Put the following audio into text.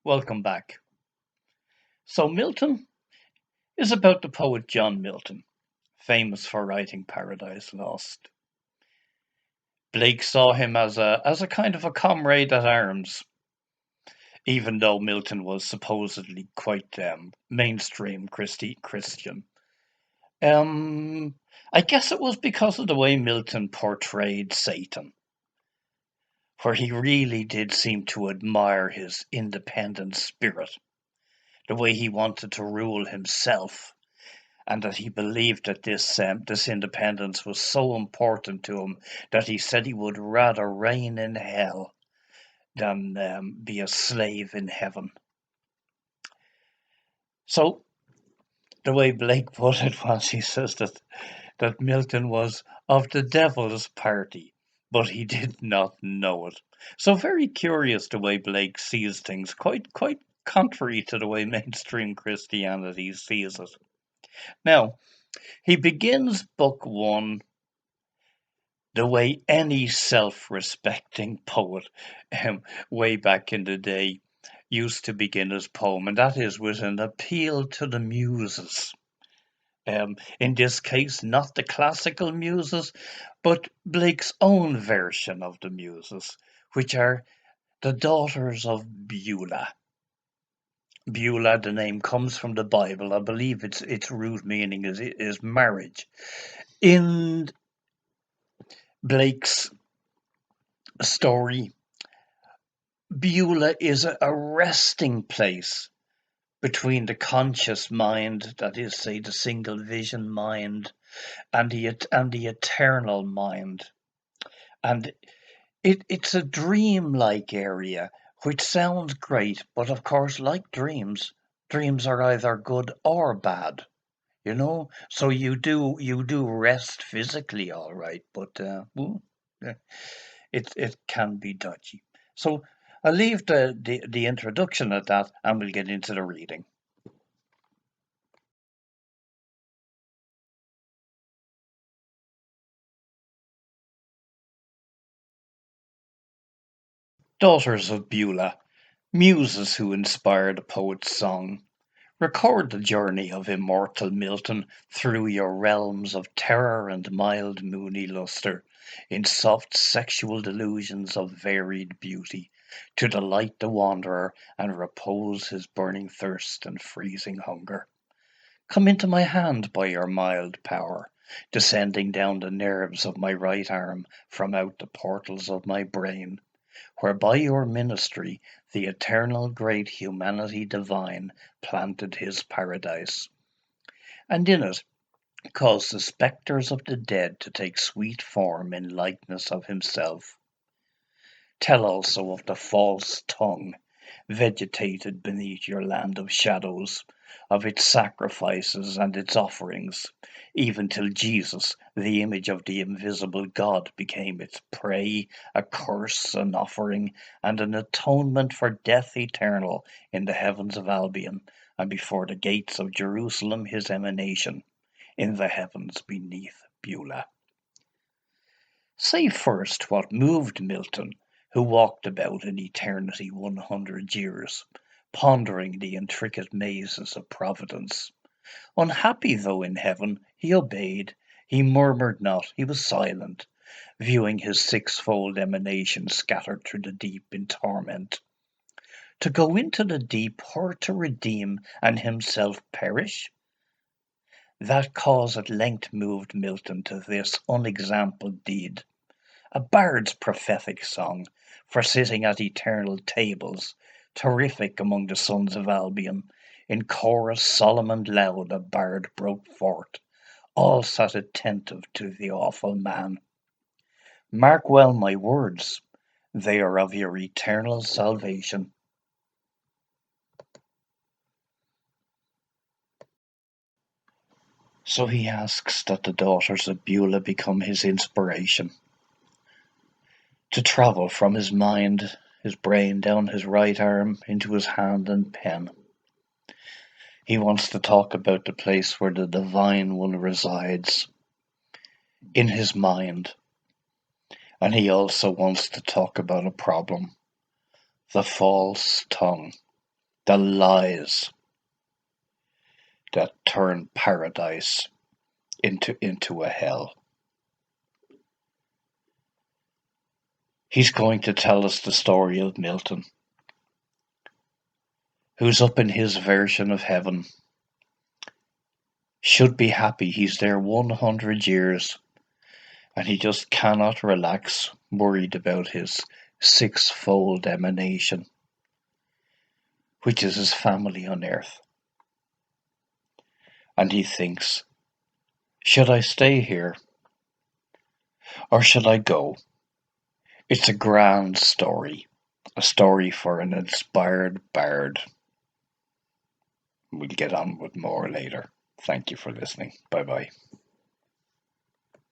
Welcome back. So, Milton is about the poet John Milton, famous for writing Paradise Lost. Blake saw him as a kind of a comrade at arms, even though Milton was supposedly quite mainstream Christian. Um, I guess it was because of the way Milton portrayed Satan, where he really did seem to admire his independent spirit, the way he wanted to rule himself, and that he believed that this independence was so important to him that he said he would rather reign in hell than be a slave in heaven. So the way Blake put it was, he says that Milton was of the devil's party, but he did not know it. So very curious the way Blake sees things, quite contrary to the way mainstream Christianity sees it. Now, he begins book one the way any self-respecting poet way back in the day used to begin his poem, and that is with an appeal to the muses. In this case, not the classical muses, but Blake's own version of the muses, which are the Daughters of Beulah. Beulah, the name comes from the Bible. I believe its root meaning is marriage. In Blake's story, Beulah is a resting place between the conscious mind, that is, say, the single vision mind, and the eternal mind. And it's a dreamlike area, which sounds great, but of course, like dreams are either good or bad. So you do rest physically, all right, but it can be dodgy. So I'll leave the introduction at that, and we'll get into the reading. Daughters of Beulah, muses who inspire the poet's song, record the journey of immortal Milton through your realms of terror and mild moony lustre, in soft sexual delusions of varied beauty, to delight the wanderer and repose his burning thirst and freezing hunger. Come into my hand by your mild power, descending down the nerves of my right arm from out the portals of my brain, where by your ministry the eternal great humanity divine planted his paradise, and in it caused the spectres of the dead to take sweet form in likeness of himself. Tell also of the false tongue vegetated beneath your land of shadows, of its sacrifices and its offerings, even till Jesus, the image of the invisible God, became its prey, a curse, an offering, and an atonement for death eternal in the heavens of Albion, and before the gates of Jerusalem his emanation, in the heavens beneath Beulah. Say first what moved Milton, who walked about in eternity 100 years, pondering the intricate mazes of Providence. Unhappy though in heaven, he obeyed, he murmured not, he was silent, viewing his sixfold emanation scattered through the deep in torment. To go into the deep were to redeem and himself perish? That cause at length moved Milton to this unexampled deed, a bard's prophetic song, for sitting at eternal tables, terrific among the sons of Albion. In chorus solemn and loud a bard broke forth, all sat attentive to the awful man. Mark well my words, they are of your eternal salvation. So he asks that the daughters of Beulah become his inspiration, to travel from his mind, his brain, down his right arm into his hand and pen. He wants to talk about the place where the Divine One resides, in his mind. And he also wants to talk about a problem, the false tongue. the lies that turn paradise into a hell. He's going to tell us the story of Milton, who's up in his version of heaven. Should be happy he's there 100 years, and he just cannot relax, worried about his sixfold emanation, which is his family on earth. And he thinks, should I stay here or should I go? It's a grand story, a story for an inspired bard. We'll get on with more later. Thank you for listening. Bye bye.